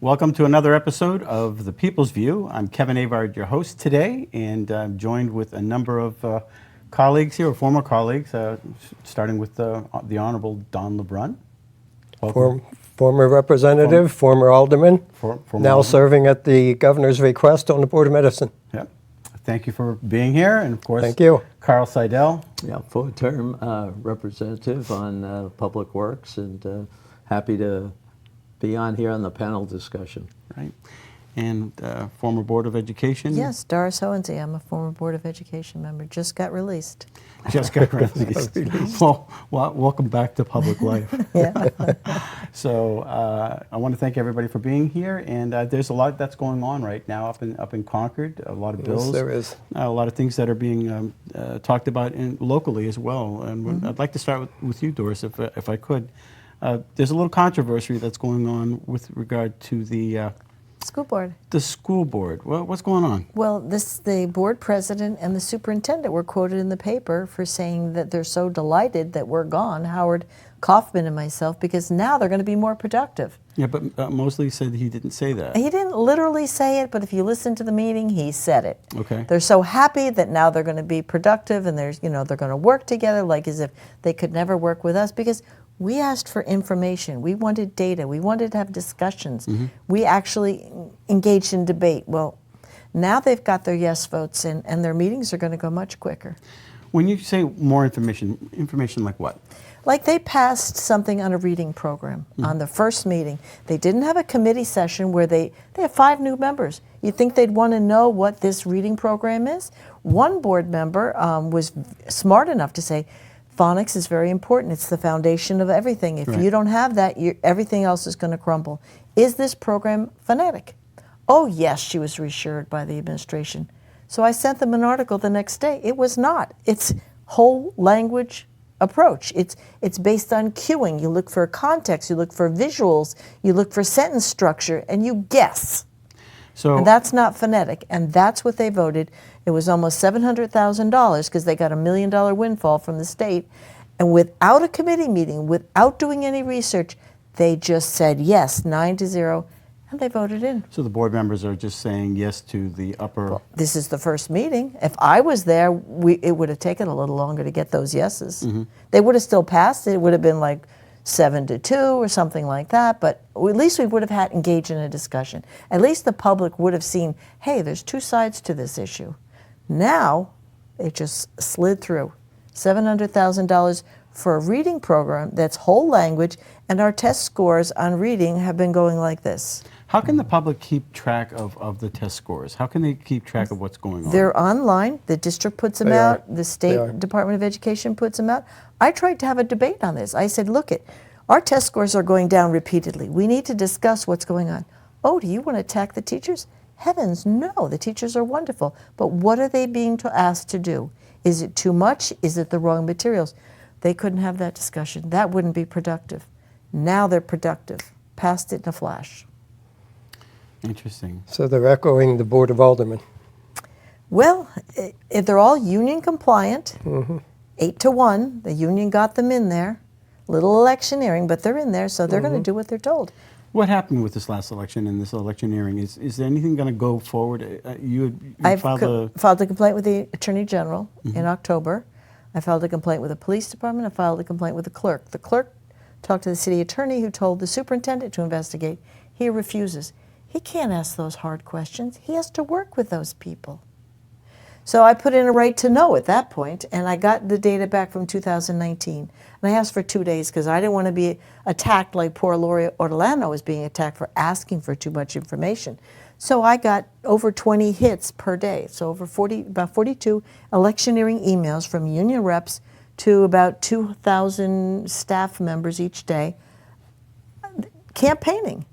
Welcome to another episode of The People's View. I'm Kevin Avard, your host today, and I'm joined with a number of colleagues here, or former colleagues, starting with the Honorable Don LeBrun. Former representative, former alderman, former now alderman. serving at the governor's request on the Board of Medicine. Yep. Thank you for being here, and of course, Thank you. Carl Seidel. Yeah, full-term representative on Public Works, and happy to be on here on the panel discussion. Right. And former Board of Education. Yes, Doris Hohensee. I'm a former Board of Education member. Just got released. Just got released. Well, welcome back to public life. Yeah. So I want to thank everybody for being here, and there's a lot that's going on right now up in Concord. A lot of bills. Yes, there is. A lot of things that are being talked about locally as well. And I'd like to start with you, Doris, if I could. There's a little controversy that's going on with regard to the School board. school board. What's going on? Well, the board president and the superintendent were quoted in the paper for saying that they're so delighted that we're gone, Howard Kaufman and myself, because now they're going to be more productive. Yeah, but Mosley said he didn't say that. He didn't literally say it, but if you listen to the meeting, he said it. Okay. They're so happy that now they're going to be productive, and they're going to work together like as if they could never work with us, because we asked for information. We wanted data. We wanted to have discussions. We actually engaged in debate. Well, now they've got their yes votes, and their meetings are going to go much quicker. When you say more information like what? Like they passed something on a reading program on the first meeting. They didn't have a committee session where they have 5 new members. You think they'd want to know what this reading program is? One board member was smart enough to say, phonics is very important. It's the foundation of everything. If you don't have that, everything else is going to crumble. Is this program phonetic? Oh, yes, she was reassured by the administration. So I sent them an article the next day. It was not. It's whole language approach. It's based on cueing. You look for context, you look for visuals, you look for sentence structure, and you guess. And that's not phonetic, and that's what they voted. It was almost $700,000 because they got $1 million windfall from the state, and without a committee meeting, without doing any research, they just said yes, 9-0, and they voted in. So the board members are just saying yes to the upper... Well, this is the first meeting. If I was there, it would have taken a little longer to get those yeses. They would have still passed it. It would have been like 7-2 or something like that, but at least we would have had engaged in a discussion. At least the public would have seen, hey, there's 2 sides to this issue. Now, it just slid through. $700,000 for a reading program that's whole language, and our test scores on reading have been going like this. How can the public keep track of the test scores? How can they keep track of what's going on? They're online. The district puts them They are. out. The State Department of Education puts them out. I tried to have a debate on this. I said, look, our test scores are going down repeatedly. We need to discuss what's going on. Oh, do you want to attack the teachers? Heavens, no. The teachers are wonderful. But what are they being asked to do? Is it too much? Is it the wrong materials? They couldn't have that discussion. That wouldn't be productive. Now they're productive. Passed it in a flash. Interesting. So they're echoing the Board of Aldermen. Well, if they're all union compliant, 8-1, the union got them in there. Little electioneering, but they're in there, so they're going to do what they're told. What happened with this last election and this electioneering? Is there anything going to go forward? You I've filed filed a complaint with the Attorney General in October. I filed a complaint with the police department. I filed a complaint with the clerk. The clerk talked to the city attorney, who told the superintendent to investigate. He refuses. He can't ask those hard questions. He has to work with those people. So I put in a right to know at that point, and I got the data back from 2019. And I asked for 2 days because I didn't want to be attacked like poor Lori Ortolano was being attacked for asking for too much information. So I got over 20 hits per day. So about 42 electioneering emails from union reps to about 2,000 staff members each day campaigning.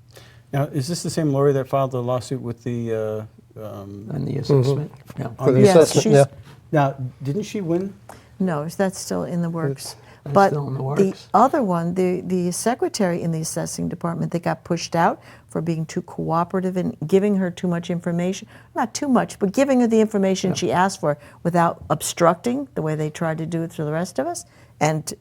Now, is this the same Lori that filed the lawsuit with the... And the assessment. Yeah. For the Yes, assessment, she's- Now, didn't she win? No, that's still in the works. That's But still in the the works. other one, the secretary in the assessing department, that got pushed out for being too cooperative and giving her too much information. Not too much, but giving her the information she asked for without obstructing the way they tried to do it to the rest of us. And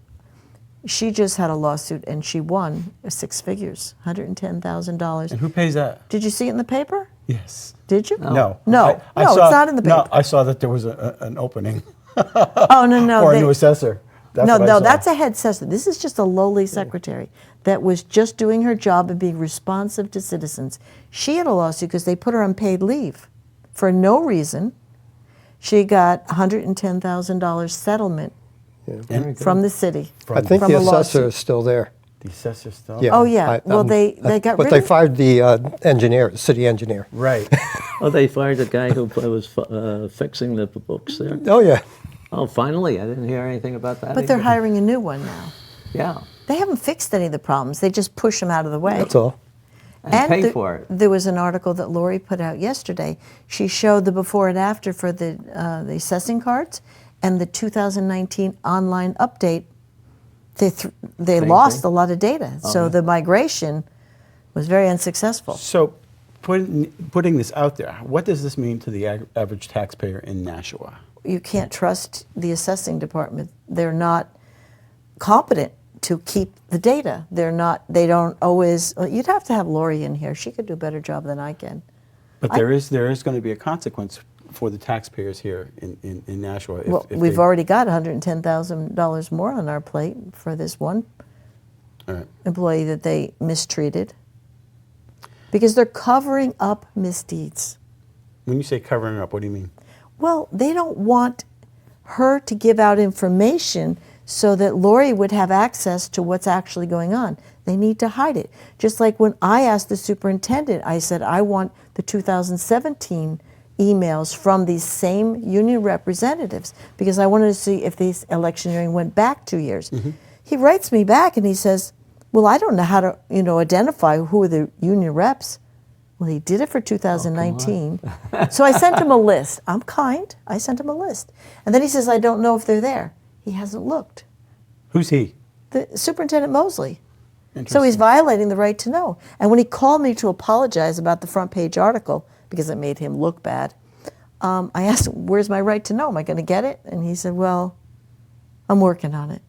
She just had a lawsuit and she won 6 figures, $110,000. And who pays that? Did you see it in the paper? Yes. Did you? No. No, I no, saw- it's not in the No, paper. I saw that there was an opening Oh, no. for a they- new assessor. That's no, what I no, saw. that's a head assessor. This is just a lowly secretary that was just doing her job and being responsive to citizens. She had a lawsuit because they put her on paid leave for no reason. She got $110,000 settlement And from the city. I think from the a assessor lawsuit. is still there. the assessor still. Yeah. Oh, yeah. Well, they got But rid they of- fired the engineer, city engineer. Right. Oh, they fired the guy who was fixing the books there. Oh, yeah. Oh, finally, I didn't hear anything about that. But they're either. hiring a new one now. Yeah, They haven't fixed any of the problems. They just push them out of the way. That's all. and pay for it. There was an article that Lori put out yesterday. She showed the before and after for the assessing cards and the 2019 online update. They Same lost thing? a lot of data, so the migration was very unsuccessful. So, putting this out there, what does this mean to the average taxpayer in Nashua? You can't trust the assessing department. They're not competent to keep the data. They don't always. Well, you'd have to have Lori in here. She could do a better job than I can. But there is going to be a consequence for the taxpayers here in Nashua. Well, we've already got $110,000 more on our plate for this one All right. employee that they mistreated because they're covering up misdeeds. When you say covering up, what do you mean? Well, they don't want her to give out information so that Lori would have access to what's actually going on. They need to hide it. Just like when I asked the superintendent, I said, I want the 2017 emails from these same union representatives because I wanted to see if this electioneering went back 2 years. He writes me back and he says, well, I don't know how to identify who are the union reps. Well, he did it for 2019. So I sent him a list. I'm kind. I sent him a list. And then he says, I don't know if they're there. He hasn't looked. Who's he? The Superintendent Mosley. So Interesting. he's violating the right to know. And when he called me to apologize about the front page article, because it made him look bad, I asked him, where's my right to know? Am I going to get it? And he said, well, I'm working on it.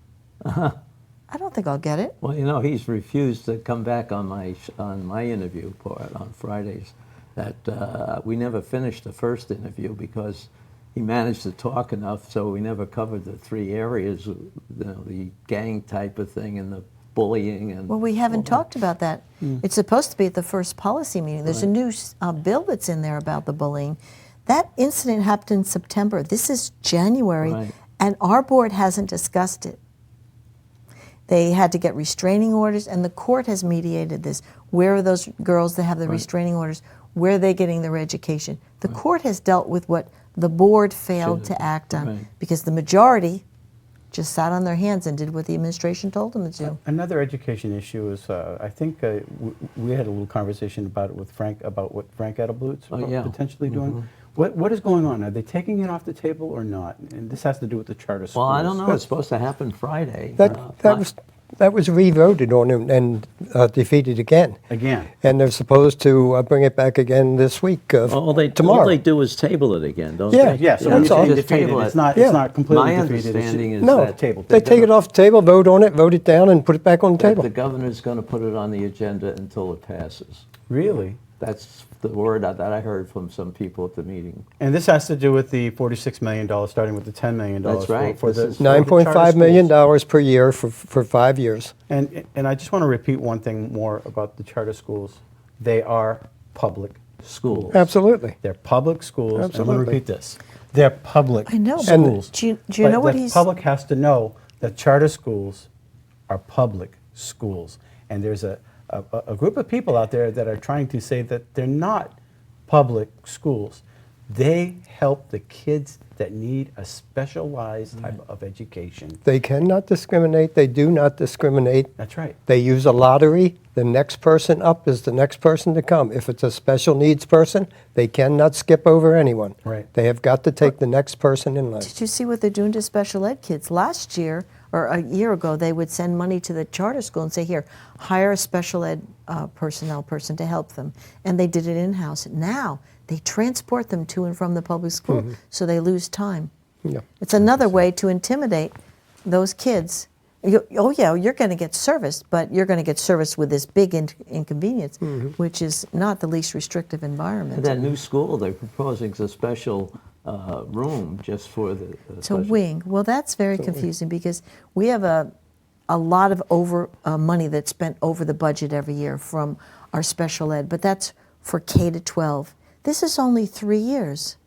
I don't think I'll get it. Well, he's refused to come back on my interview part on Fridays. That we never finished the first interview because he managed to talk enough, so we never covered the 3 areas, the gang type of thing and the bullying and. Well, we haven't talked about that. It's supposed to be at the first policy meeting. There's a new bill that's in there about the bullying. That incident happened in September. This is January, Right. and our board hasn't discussed it. They had to get restraining orders, and the court has mediated this. Where are those girls that have the restraining orders? Where are they getting their education? The court has dealt with what the board failed to act on Right. because the majority just sat on their hands and did what the administration told them to do. Another education issue is, I think we had a little conversation about it with Frank, about what Frank Edelbluth's Oh, yeah. potentially doing. What is going on? Are they taking it off the table or not? And this has to do with the charter schools. Well, I don't know. It's supposed to happen Friday. That was re-voted on and defeated again. Again. And they're supposed to bring it back again this week, All tomorrow. they do is table it again, don't Yeah, they? Yeah, so when that's you're all. saying Just defeated, table it's it. not, Yeah. it's not completely My defeated. it's understanding is No, that table. they take it off the table, vote on it, vote it down, and put it back on the that table. the governor's going to put it on the agenda until it passes. Really? That's the word that I heard from some people at the meeting. And this has to do with the $46 million, starting with the $10 million. That's right. For the This is for the charter $9.5 million schools. per year for 5 years. And I just want to repeat one thing more about the charter schools. They are public schools. Absolutely. They're public schools. And I'm Absolutely. going to repeat this. They're public I know, but schools. do you But know what the he's... public has to know that charter schools are public schools. And there's a group of people out there that are trying to say that they're not public schools. They help the kids that need a specialized type of education. They cannot discriminate. They do not discriminate. That's right. They use a lottery. The next person up is the next person to come. If it's a special needs person, they cannot skip over anyone. Right. They have got to take the next person in line. Did you see what they're doing to special ed kids? Last year, or a year ago, they would send money to the charter school and say, here, hire a special ed personnel person to help them. And they did it in-house. Now, they transport them to and from the public school, so they lose time. Yeah. It's another way to intimidate those kids Oh yeah, you're going to get service, but you're going to get service with this big inconvenience, which is not the least restrictive environment. That new school they're proposing is a special room just for the. It's a wing. Well, that's very confusing because we have a lot of money that's spent over the budget every year from our special ed, but that's for K to 12. This is only 3 years,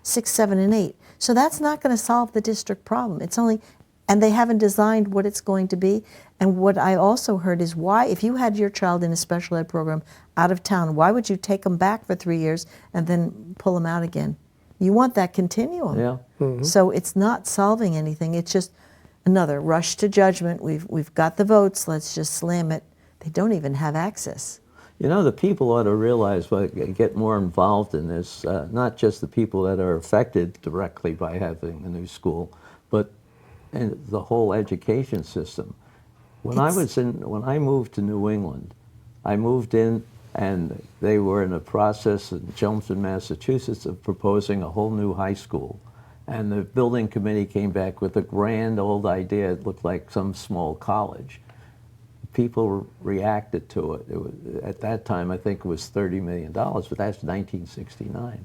6, 7, and 8. So that's not going to solve the district problem. It's only, and they haven't designed what it's going to be. And what I also heard is why, if you had your child in a special ed program out of town, why would you take them back for 3 years and then pull them out again? You want that continuum. Yeah. So it's not solving anything. It's just another rush to judgment. We've got the votes. Let's just slam it. They don't even have access. You know, the people ought to realize, get more involved in this, not just the people that are affected directly by having a new school, but in the whole education system. When I moved to New England, I moved in and they were in a process in Chelmsford, Massachusetts of proposing a whole new high school. And the building committee came back with a grand old idea. It looked like some small college. People reacted to it. It was, at that time, I think it was $30 million, but that's 1969.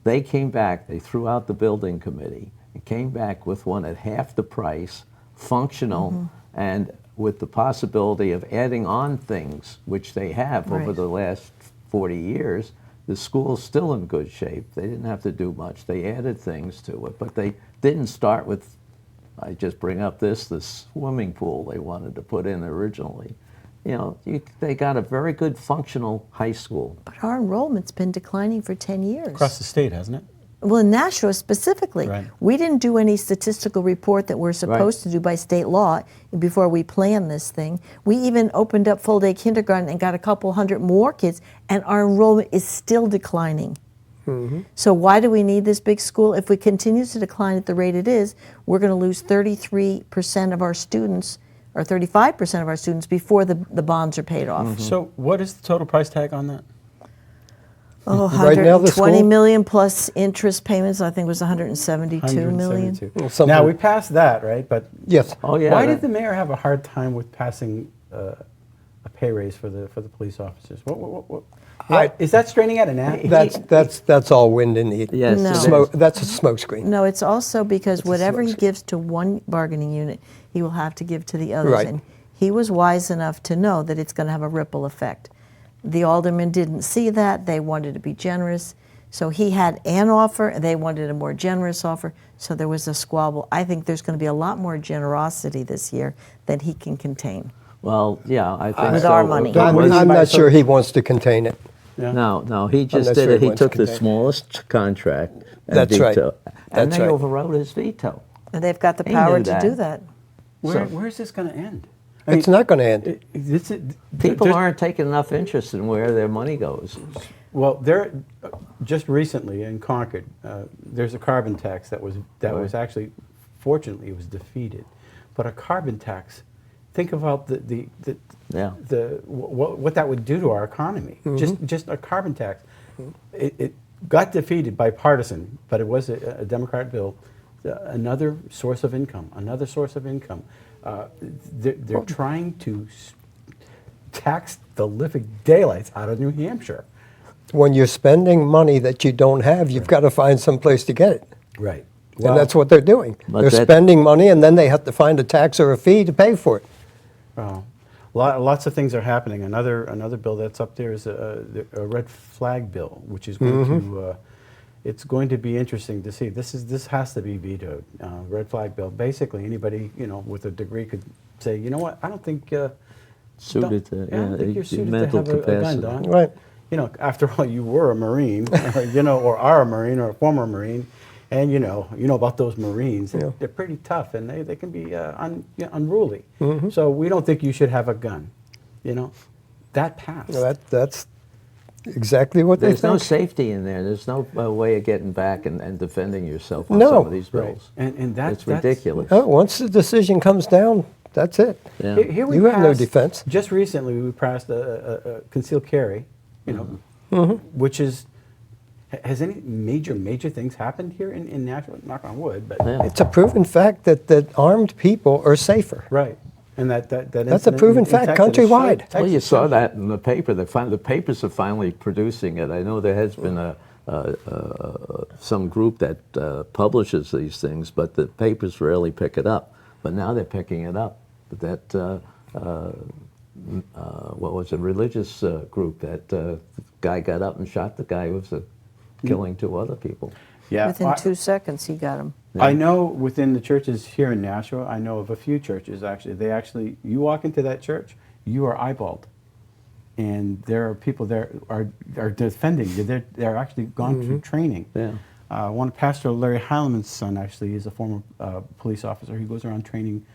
They came back, they threw out the building committee, and came back with one at half the price, functional, and with the possibility of adding on things, which they have over Right. the last 40 years. The school's still in good shape. They didn't have to do much. They added things to it, but they didn't start with, I just bring up the swimming pool they wanted to put in originally. You know, they got a very good functional high school. But our enrollment's been declining for 10 years. Across the state, hasn't it? Well, in Nashua specifically, Right. we didn't do any statistical report that we're supposed to do by state law before we planned this thing. We even opened up full-day kindergarten and got a couple hundred more kids, and our enrollment is still declining. So why do we need this big school? If we continue to decline at the rate it is, we're going to lose 33% of our students, or 35% of our students, before the bonds are paid off. So what is the total price tag on that? Oh, Right now, the 120 school- million plus interest payments, I think it was 172 million. 172. Well, something- Now, we passed that, right? But Yes. Oh, yeah. why that- did the mayor have a hard time with passing a pay raise for the police officers? What is that straining out an ad? That's all wind in the Yes, No. it is. smoke. That's a smoke screen. No, it's also because It's a whatever he smokescreen. gives to one bargaining unit, he will have to give to the others. Right. And he was wise enough to know that it's going to have a ripple effect. The aldermen didn't see that. They wanted to be generous. So he had an offer, and they wanted a more generous offer. So there was a squabble. I think there's going to be a lot more generosity this year than he can contain. Well, yeah, I think With so. our money. What do you I'm mean by not so- sure he wants to contain it. Yeah. No, he just not did sure it. he He wants to took the contain. smallest contract and That's right. veto. And That's they right. overrode his veto. And they've got the He power knew to that. do that. Where's this going to end? It's not going to end. People aren't taking enough interest in where their money goes. Well, there, just recently in Concord, there's a carbon tax that was actually, fortunately, it was defeated. But a carbon tax, think about Yeah. what that would do to our economy. Just a carbon tax. It got defeated bipartisan, but it was a Democrat bill. Another source of income. They're trying to tax the living daylights out of New Hampshire. When you're spending money that you don't have, you've got to find some place to get it. Right. And that's what they're doing. But They're that- spending money, and then they have to find a tax or a fee to pay for it. Lots of things are happening. Another bill that's up there is a red flag bill, which is going to it's going to be interesting to see. This has to be vetoed. Red flag bill. Basically, anybody with a degree could say, you know what, I don't think Suited to, I don't think you're suited to mental have a gun, capacity. Don. Right. After all, you were a Marine, or are a Marine, or a former Marine, and you know about those Marines. Yeah. They're pretty tough, and they can be unruly. So we don't think you should have a gun. That passed. That's exactly what they There's no think. safety in there. There's no way of getting back and defending yourself on No. some of these Right. bills. And It's ridiculous. Once the decision comes down, that's it. Yeah. Here we You have no passed- defense. Just recently, we passed a concealed carry, which is Has any major things happened here in Nashville? Knock on wood, but Yeah. It's a proven fact that armed people are safer. right, and that That's a proven fact countrywide. Well, you saw that in the paper. The papers are finally producing it. I know there has been some group that publishes these things, but the papers rarely pick it up. But now they're picking it up. That what was a religious group that guy got up and shot the guy who was killing 2 other people. Yeah, Within 2 seconds, he got him. I know within the churches here in Nashville, I know of a few churches actually. You walk into that church, you are eyeballed, and there are people there are defending you. They're actually gone through training. Yeah. One pastor, Larry Heileman's son, actually is a former police officer. He goes around training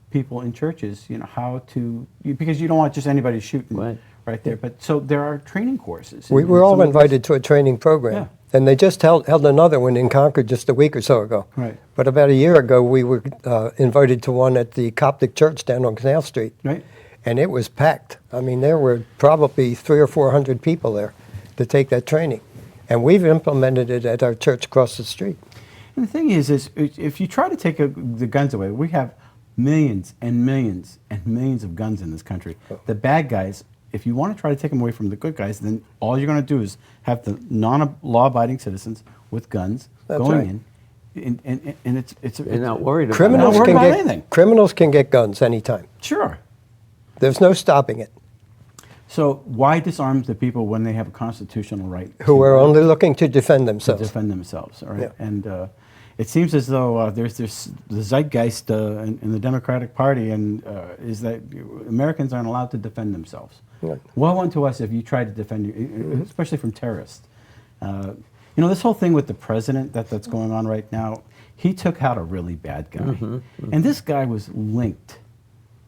people in churches, how to, because you don't want just anybody shooting right there. But so there are training courses. We were all invited to a training program. Yeah. And they just held another one in Concord just a week or so ago. Right. But about a year ago, we were invited to one at the Coptic Church down on Canal Street. Right. And it was packed. I mean, there were probably 300 or 400 people there to take that training. And we've implemented it at our church across the street. And the thing is if you try to take the guns away, we have millions and millions and millions of guns in this country. The bad guys, if you want to try to take them away from the good guys, then all you're going to do is have the non-law-abiding citizens with guns That's going right. in, and it's They're not worried about Criminals Not worried can about get anything. criminals can get guns anytime. sure. There's no stopping it. So why disarm the people when they have a constitutional right Who are only looking to defend to themselves. defend themselves? All right, Yeah. and it seems as though there's this the zeitgeist in the Democratic Party, and is that Americans aren't allowed to defend themselves. Right. Woe unto us if you try to defend you, especially from terrorists. This whole thing with the president that's going on right now, he took out a really bad guy, and this guy was linked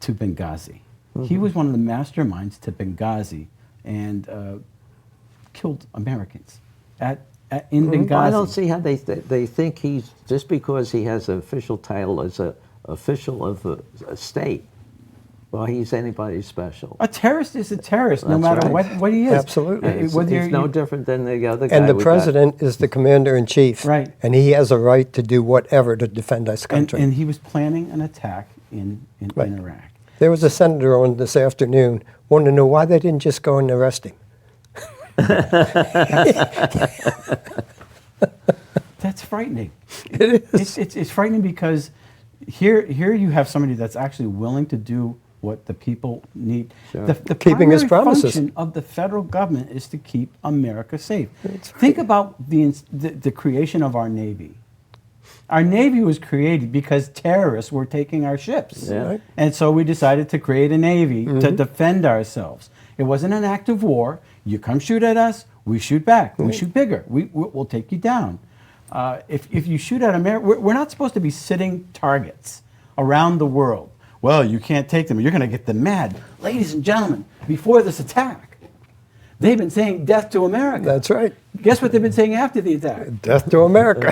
to Benghazi. He was one of the masterminds to Benghazi, and killed Americans in Benghazi. I don't see how they think he's, just because he has an official title as an official of a state, well, he's anybody special. A terrorist is a terrorist, no That's matter right. what he is. Absolutely. It's, Whether it's no you- different than the other guy. And the we got. president is the commander-in-chief. Right. And he has a right to do whatever to defend this country. and he was planning an attack in Right. Iraq. There was a senator on this afternoon wanting to know why they didn't just go and arrest him. That's frightening. It is. It's frightening because here you have somebody that's actually willing to do what the people need. Sure. The Keeping his primary promises. function of the federal government is to keep America safe. Think about the creation of our Navy. Our Navy was created because terrorists were taking our ships. Yeah. Right. And so we decided to create a Navy to defend ourselves. It wasn't an act of war. You come shoot at us, we shoot back. We shoot bigger. We'll take you down. If you shoot at America, we're not supposed to be sitting targets around the world. Well, you can't take them. You're going to get them mad. Ladies and gentlemen, before this attack, they've been saying death to America. That's right. Guess what they've been saying after the attack? Death to America.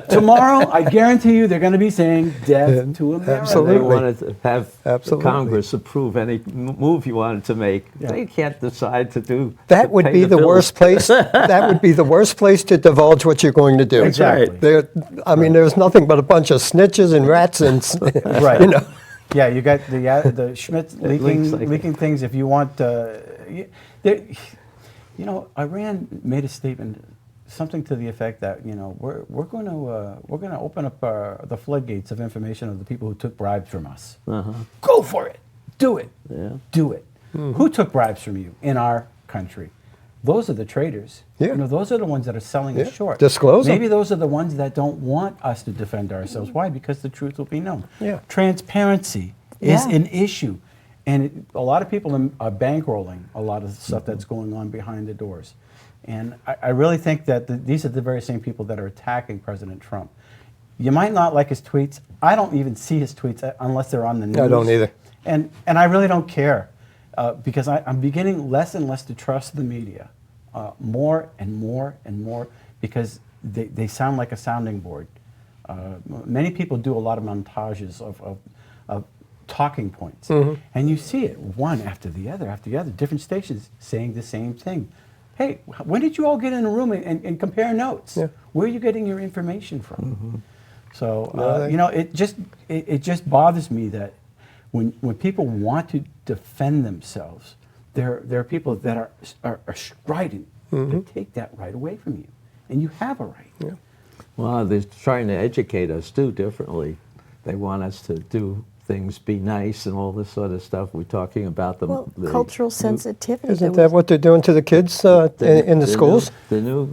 Tomorrow, I guarantee you, they're going to be saying death to America. Absolutely. They wanted to have Absolutely. Congress approve any move you wanted to make. Yeah. They can't decide to do. That to would pay be the bills. worst place. That would be the worst place to divulge what you're going to do. Exactly. There's nothing but a bunch of snitches and rats and Right. you know. Yeah, you got the Schmidt leaks like leaking things. If you want, Iran made a statement, something to the effect that we're going to open up the floodgates of information of the people who took bribes from us. Go for it, do it, do it. Who took bribes from you in our country? Those are the traitors. Yeah. Those are the ones that are selling us Yeah. short. Disclose 'em. Maybe those are the ones that don't want us to defend ourselves. Why? Because the truth will be known. Yeah. Transparency is Yeah. an issue. And a lot of people are bankrolling a lot of the stuff that's going on behind the doors. And I really think that these are the very same people that are attacking President Trump. You might not like his tweets. I don't even see his tweets unless they're on the news. I don't either. And I really don't care because I'm beginning less and less to trust the media, more and more and more, because they sound like a sounding board. Many people do a lot of montages of talking points, and you see it one after the other, different stations saying the same thing. hey, when did you all get in a room and compare notes? Yeah. Where are you getting your information from? So, No, they- you know, it just bothers me that when people want to defend themselves, there are people that are strident to take that right away from you. And you have a right. Well, they're trying to educate us too differently. They want us to do things, be nice, and all this sort of stuff. We're talking about Well, cultural sensitivity. Isn't There that what they're doing to the kids in the schools? The new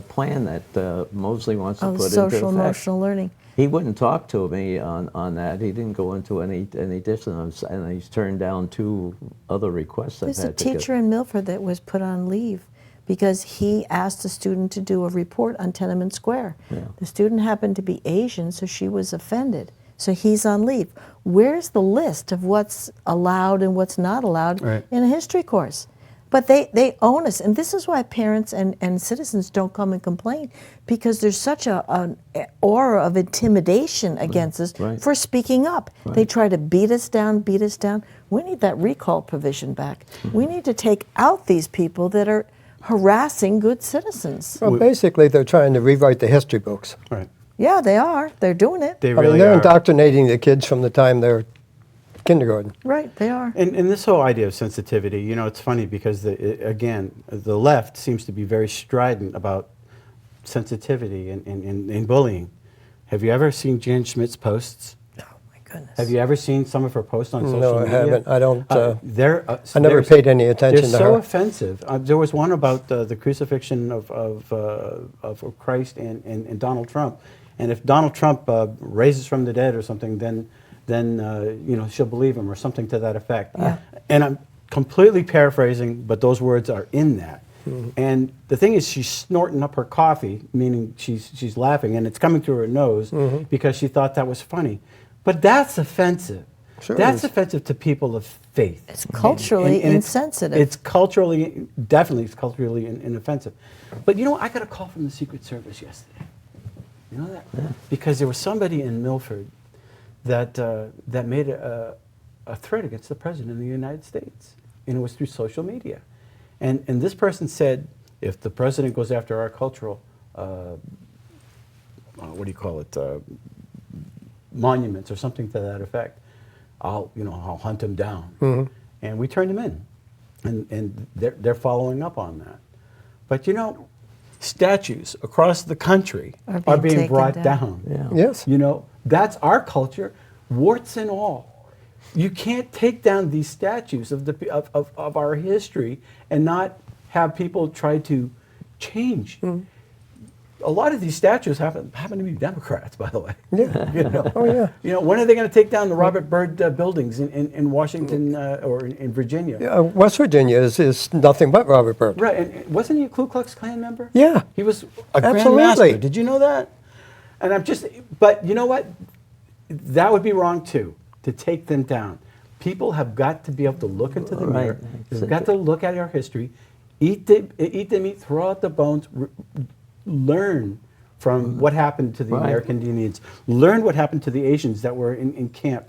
plan that Mosley wants to of put social into effect. emotional learning. He wouldn't talk to me on that. He didn't go into any distance, and he's turned down 2 other requests I've There's a had to get. teacher in Milford that was put on leave because he asked a student to do a report on Tenement Square. Yeah. The student happened to be Asian, so she was offended. So he's on leave. Where's the list of what's allowed and what's not allowed Right. in a history course? But they own us, and this is why parents and citizens don't come and complain, because there's such an aura of intimidation against us Right. for speaking up. They try to beat us down, beat us down. We need that recall provision back. We need to take out these people that are harassing good citizens. Well, basically, they're trying to rewrite the history books. Right. Yeah, they are. They're doing it. They I really mean, they're are. indoctrinating the kids from the time they're kindergarten. Right, they are. And this whole idea of sensitivity, you know, it's funny because, again, the left seems to be very strident about sensitivity and bullying. Have you ever seen Jan Schmidt's posts? Oh, my goodness. Have you ever seen some of her posts on social No, I media? haven't. I don't, I never they're- paid any attention They're to so her. offensive. There was one about the crucifixion of Christ and Donald Trump. And if Donald Trump raises from the dead or something, then you know, she'll believe him or something to that effect. Yeah. And I'm completely paraphrasing, but those words are in that. And the thing is, she's snorting up her coffee, meaning she's laughing, and it's coming through her nose because she thought that was funny. But that's offensive. Sure That's is. offensive to people of faith. It's culturally And insensitive. It's culturally, definitely, it's culturally inoffensive. But you know, I got a call from the Secret Service yesterday. You know that? Because there was somebody in Milford that that made a threat against the President of the United States, and it was through social media. And this person said, if the President goes after our cultural, what do you call it, monuments or something to that effect, I'll hunt him down. And we turned him in, and they're following up on that. But you know, statues across the country Are being being taken brought down. down. Yeah. Yes. You know, that's our culture, warts and all. You can't take down these statues of our history and not have people try to change. A lot of these statues happen to be Democrats, by the way. Yeah. You know? Oh, yeah. You know, when are they going to take down the Robert Byrd buildings in Washington or in Virginia? West Virginia is nothing but Robert Byrd. Right, and wasn't he a Ku Klux Klan member? Yeah. He was a Absolutely. Grandmaster. Did you know that? And but you know what? That would be wrong too, to take them down. People have got to be able to look into the Right. mirror. They've got to look at our history, eat the meat, throw out the bones, learn from what happened to the Right. American Indians, learn what happened to the Asians that were in camp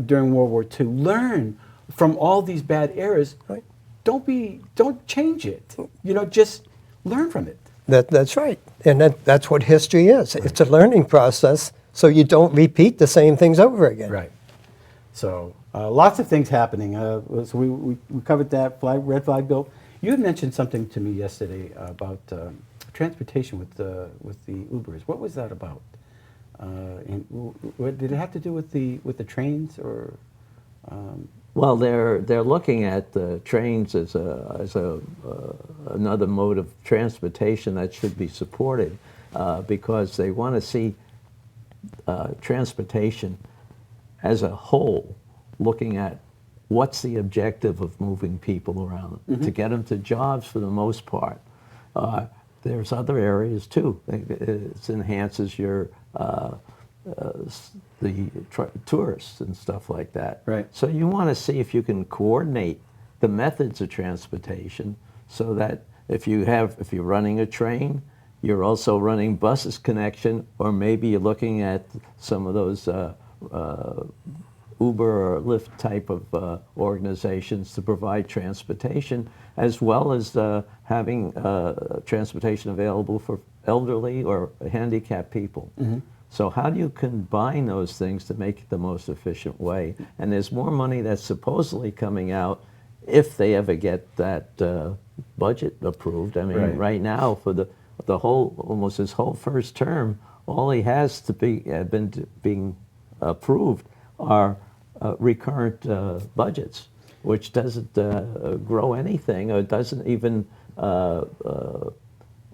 during World War II, learn from all these bad eras. Right. Don't change it. You know, just learn from it. That's right. And that's what history is. It's a learning process, so you don't repeat the same things over again. Right. So lots of things happening. So we covered that red flag bill. You had mentioned something to me yesterday about transportation with the Ubers. What was that about? And what, did it have to do with the trains or? Well, they're looking at the trains as another mode of transportation that should be supported because they want to see transportation as a whole, looking at what's the objective of moving people around, to get them to jobs for the most part. There's other areas too. It enhances your tourists and stuff like that. Right. So you want to see if you can coordinate the methods of transportation so that if you're running a train, you're also running buses connection, or maybe you're looking at some of those Uber or Lyft type of organizations to provide transportation, as well as having transportation available for elderly or handicapped people. So how do you combine those things to make it the most efficient way? And there's more money that's supposedly coming out if they ever get that budget approved. I mean, right now for the whole, almost his whole first term, all he has to be being approved are recurrent budgets, which doesn't grow anything or doesn't even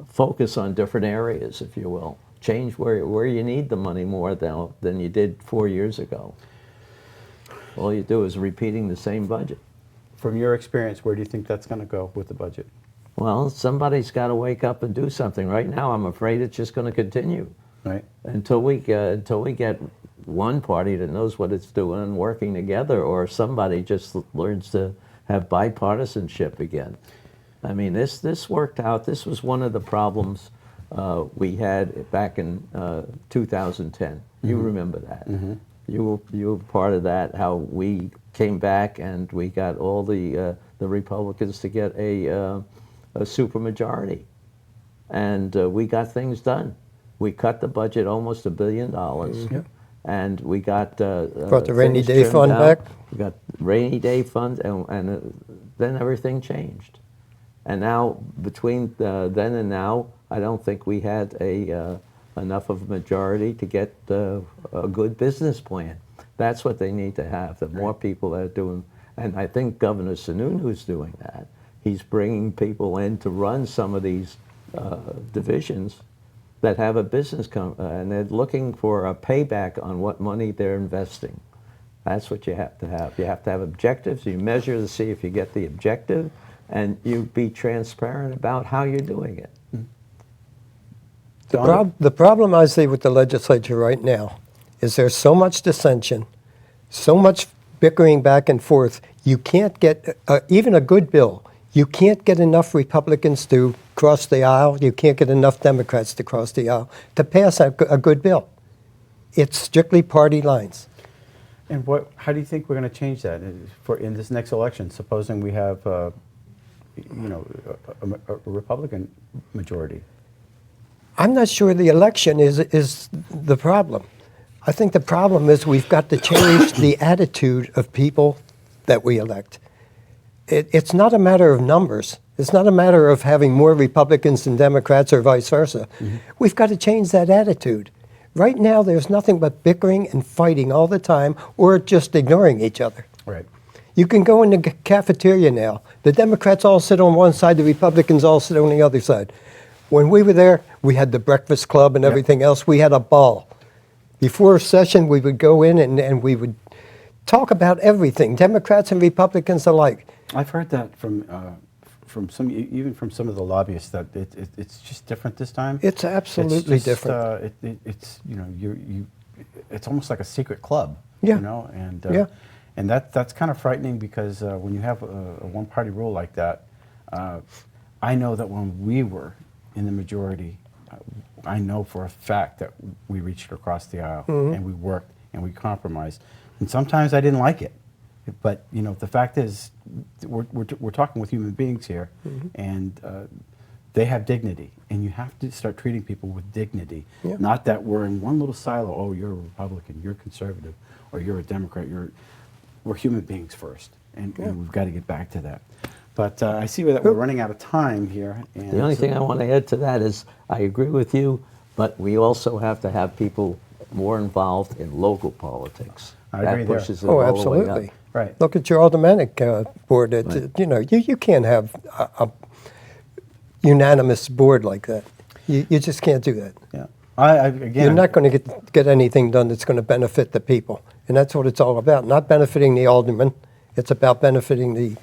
focus on different areas, if you will. Change where you need the money more than you did 4 years ago. All you do is repeating the same budget. From your experience, where do you think that's going to go with the budget? Well, somebody's got to wake up and do something. Right now, I'm afraid it's just going to continue. Right. Until we get one party that knows what it's doing and working together, or somebody just learns to have bipartisanship again. I mean, this worked out. This was one of the problems we had back in 2010. You remember that. You were part of that, how we came back and we got all the Republicans to get a supermajority. And we got things done. We cut the budget almost $1 billion. And we got Brought the rainy things day trimmed fund down. back. We got rainy day funds, and then everything changed. And now, between then and now, I don't think we had enough of a majority to get a good business plan. That's what they need to have. The more people that are doing, and I think Governor Sununu's doing that. He's bringing people in to run some of these divisions that have a business, and they're looking for a payback on what money they're investing. That's what you have to have. You have to have objectives. You measure to see if you get the objective, and you be transparent about how you're doing it. The problem I see with the legislature right now is there's so much dissension, so much bickering back and forth. You can't get even a good bill. You can't get enough Republicans to cross the aisle. You can't get enough Democrats to cross the aisle to pass a good bill. It's strictly party lines. And how do you think we're going to change that in this next election? Supposing we have, a Republican majority. I'm not sure the election is the problem. I think the problem is we've got to change the attitude of people that we elect. It's not a matter of numbers. It's not a matter of having more Republicans than Democrats or vice versa. We've got to change that attitude. Right now, there's nothing but bickering and fighting all the time, or just ignoring each other. Right. You can go in the cafeteria now. The Democrats all sit on one side, the Republicans all sit on the other side. When we were there, we had the breakfast club and everything else. We had a ball. Before session, we would go in and we would talk about everything, Democrats and Republicans alike. I've heard that from some, even from some of the lobbyists, that it's just different this time. It's absolutely It's just, different. It's it's almost like a secret club. Yeah. You know, and Yeah. and that's kind of frightening, because when you have a one-party rule like that, I know that when we were in the majority, I know for a fact that we reached across the aisle and we worked and we compromised. And sometimes I didn't like it, but the fact is, we're talking with human beings here, and they have dignity, and you have to start treating people with dignity. Yeah. Not that we're in one little silo. Oh, you're a Republican, you're a conservative, or you're a Democrat. We're human beings first, and we've got to get back to that. But I see that we're running out of time here. And The only thing I want to add to that is I agree with you, but we also have to have people more involved in local politics. I agree that there. pushes it Oh, all the way absolutely. up. Right. Look at your aldermanic board. Right. You can't have a unanimous board like that. You just can't do that. Yeah. Again, You're not going to get anything done that's going to benefit the people. And that's what it's all about. Not benefiting the alderman. It's about benefiting the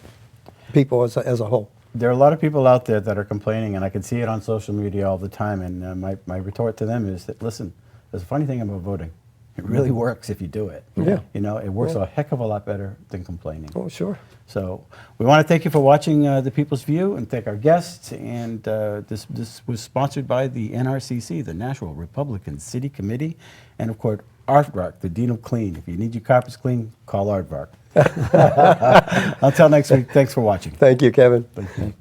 people as a whole. there are a lot of people out there that are complaining, and I can see it on social media all the time. And my retort to them is that, listen, there's a funny thing about voting. It really works if you do it. Yeah. It works a heck of a lot better than complaining. Oh, sure. So we want to thank you for watching The People's View, and thank our guests. And this was sponsored by the NRCC, the National Republican City Committee, and of course Aardvark, the Dean of Clean. If you need your carpets clean, call Aardvark. Until next week, thanks for watching. Thank you, Kevin. Thank you.